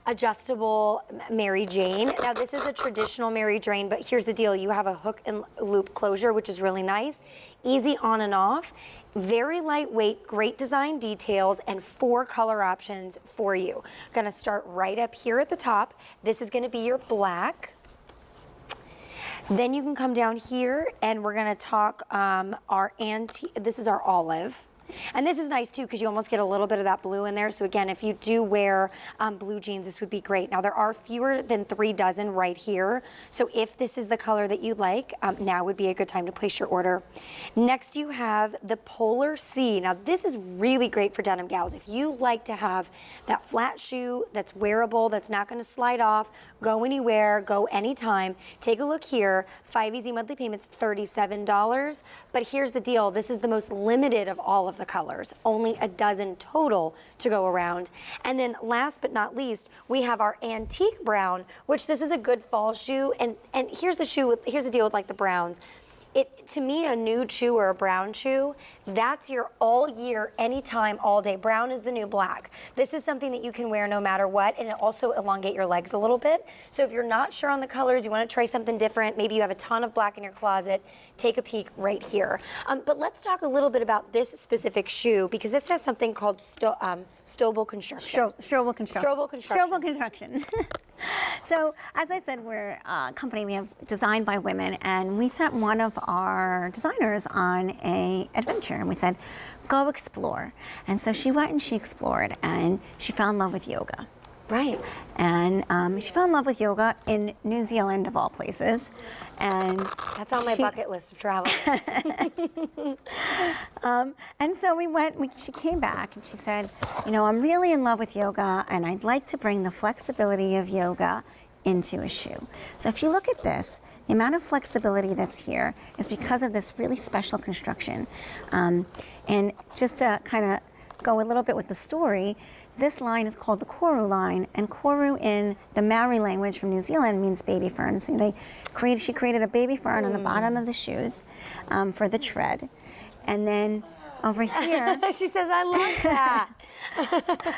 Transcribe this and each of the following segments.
adjustable Mary Jane. Now this is a traditional Mary Jane, but here's the deal. You have a hook and loop closure, which is really nice. Easy on and off. Very lightweight, great design details, and 4 color options for you. Gonna start right up here at the top. This is gonna be your black. Then you can come down here and we're gonna talk our antique, this is our olive. And this is nice too because you almost get a little bit of that blue in there. So again, if you do wear blue jeans, this would be great. Now there are fewer than 3 dozen right here. So if this is the color that you like, now would be a good time to place your order. Next you have the Polar C. Now this is really great for denim gals. If you like to have that flat shoe that's wearable, that's not gonna slide off, go anywhere, go anytime, take a look here. 5 easy monthly payments, $37. But here's the deal, this is the most limited of all of the colors, only a dozen total to go around. And then last but not least, we have our antique brown, which this is a good fall shoe. And here's the shoe, here's the deal with like the browns. To me, a nude shoe or a brown shoe, that's your all year, anytime, all day. Brown is the new black. This is something that you can wear no matter what, and it also elongate your legs a little bit. So if you're not sure on the colors, you want to try something different, maybe you have a ton of black in your closet, take a peek right here. But let's talk a little bit about this specific shoe, because this has something called Strobel construction. Strobel construction. Strobel construction. Strobel construction. So, as I said, we're a company, we have designed by women, and we sent one of our designers on an adventure, and we said, go explore. And so she went and she explored, and she fell in love with yoga. Right. And she fell in love with yoga in New Zealand, of all places. And that's on my bucket list of travel. And so she came back and she said, you know, I'm really in love with yoga and I'd like to bring the flexibility of yoga into a shoe. So if you look at this, the amount of flexibility that's here is because of this really special construction. And just to kind of go a little bit with the story, this line is called the Koru line, and Koru in the Maori language from New Zealand means baby fern. So she created a baby fern on the bottom of the shoes for the tread. And then over here... She says, I love that.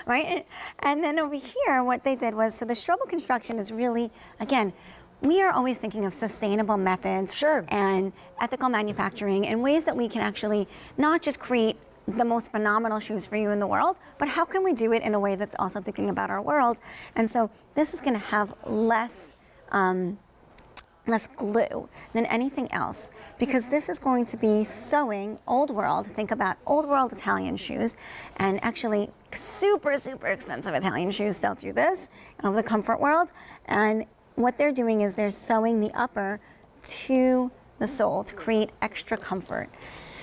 Right? And then over here, what they did was, so the Strobel construction is really, again, we are always thinking of sustainable methods and ethical manufacturing and ways that we can actually not just create the most phenomenal shoes for you in the world, but how can we do it in a way that's also thinking about our world? And so this is going to have less glue than anything else, because this is going to be sewing old world. Think about old world Italian shoes, and actually super, super expensive Italian shoes still do this, of the comfort world. And what they're doing is they're sewing the upper to the sole to create extra comfort.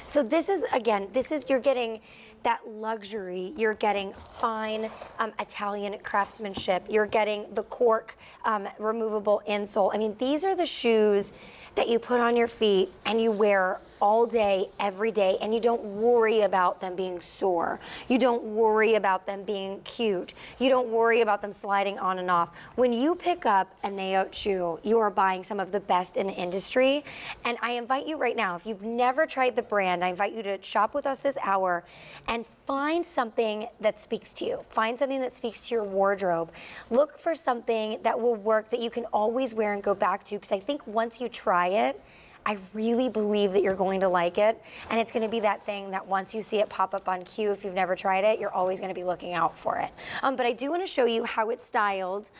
So this is, again, you're getting that luxury, you're getting fine Italian craftsmanship, you're getting the cork removable insole. I mean, these are the shoes that you put on your feet and you wear all day, every day, and you don't worry about them being sore. You don't worry about them being cute. You don't worry about them sliding on and off. When you pick up a Naot shoe, you are buying some of the best in the industry. And I invite you right now, if you've never tried the brand, I invite you to shop with us this hour and find something that speaks to you. Find something that speaks to your wardrobe. Look for something that will work, that you can always wear and go back to, because I think once you try it, I really believe that you're going to like it, and it's going to be that thing that once you see it pop up on Q, if you've never tried it, you're always going to be looking out for it. But I do want to show you how it's styled,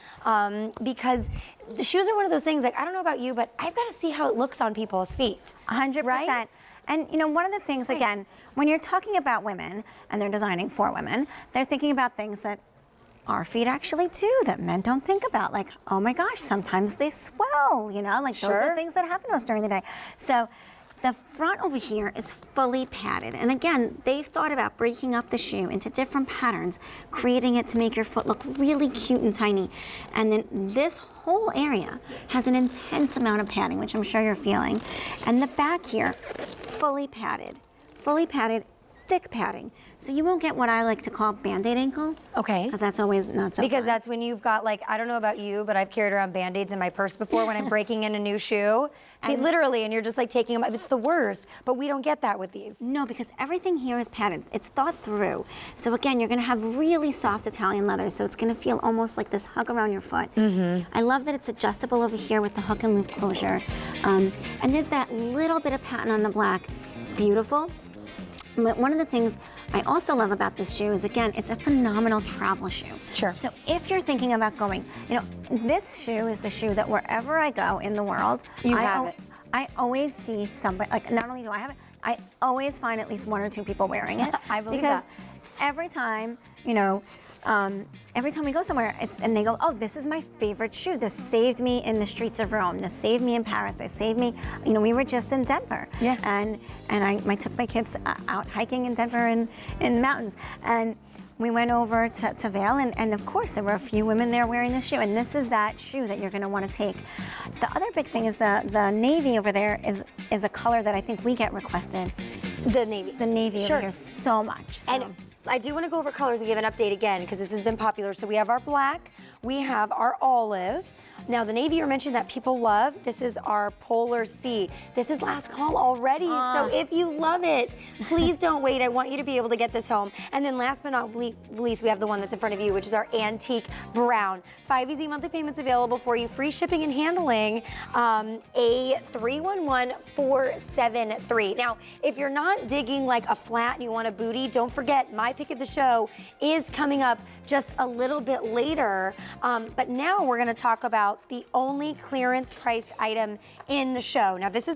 because the shoes are one of those things, like, I don't know about you, but I've got to see how it looks on people's feet. 100%. Right? And you know, one of the things, again, when you're talking about women and they're designing for women, they're thinking about things that our feet actually do, that men don't think about. Like, oh my gosh, sometimes they swell, you know, like those are things that happen to us during the day. So the front over here is fully padded. And again, they've thought about breaking up the shoe into different patterns, creating it to make your foot look really cute and tiny. And then this whole area has an intense amount of padding, which I'm sure you're feeling. And the back here, fully padded, thick padding. So you won't get what I like to call Band-Aid ankle. Okay. Because that's always not so Because fun. that's when you've got, like, I don't know about you, but I've carried around Band-Aids in my purse before when I'm breaking in a new shoe. Literally, and you're just like taking them, it's the worst, but we don't get that with these. No, because everything here is padded. It's thought through. So again, you're gonna have really soft Italian leather, so it's gonna feel almost like this hug around your foot. I love that it's adjustable over here with the hook and loop closure. And there's that little bit of pattern on the black. It's beautiful. But one of the things I also love about this shoe is, again, it's a phenomenal travel shoe. Sure. So if you're thinking about going, you know, this shoe is the shoe that wherever I go in the world, I always see somebody, like, not only do I have it, I always find at least 1 or 2 people wearing it. I believe because that. every time, you know, every time we go somewhere, and they go, oh, this is my favorite shoe. This saved me in the streets of Rome. This saved me in Paris. This saved me, you know, we were just in Denver. Yeah. And I took my kids out hiking in Denver in the mountains. And we went over to Vail, and of course there were a few women there wearing this shoe, and this is that shoe that you're gonna wanna take. The other big thing is the navy over there is a color that I think we get requested. The navy. The navy Sure. over here so much. So. And I do want to go over colors and give an update again because this has been popular. So we have our black, we have our olive. Now the navy you mentioned that people love, this is our Polar Sea. This is last call already, so if you love it, please don't wait. I want you to be able to get this home. And then last but not least, we have the one that's in front of you, which is our antique brown. 5 easy monthly payments available for you, free shipping and handling, a 311473. Now, if you're not digging like a flat and you want a booty, don't forget my pick of the show is coming up just a little bit later. But now we're gonna talk about the only clearance priced item in the show. Now this is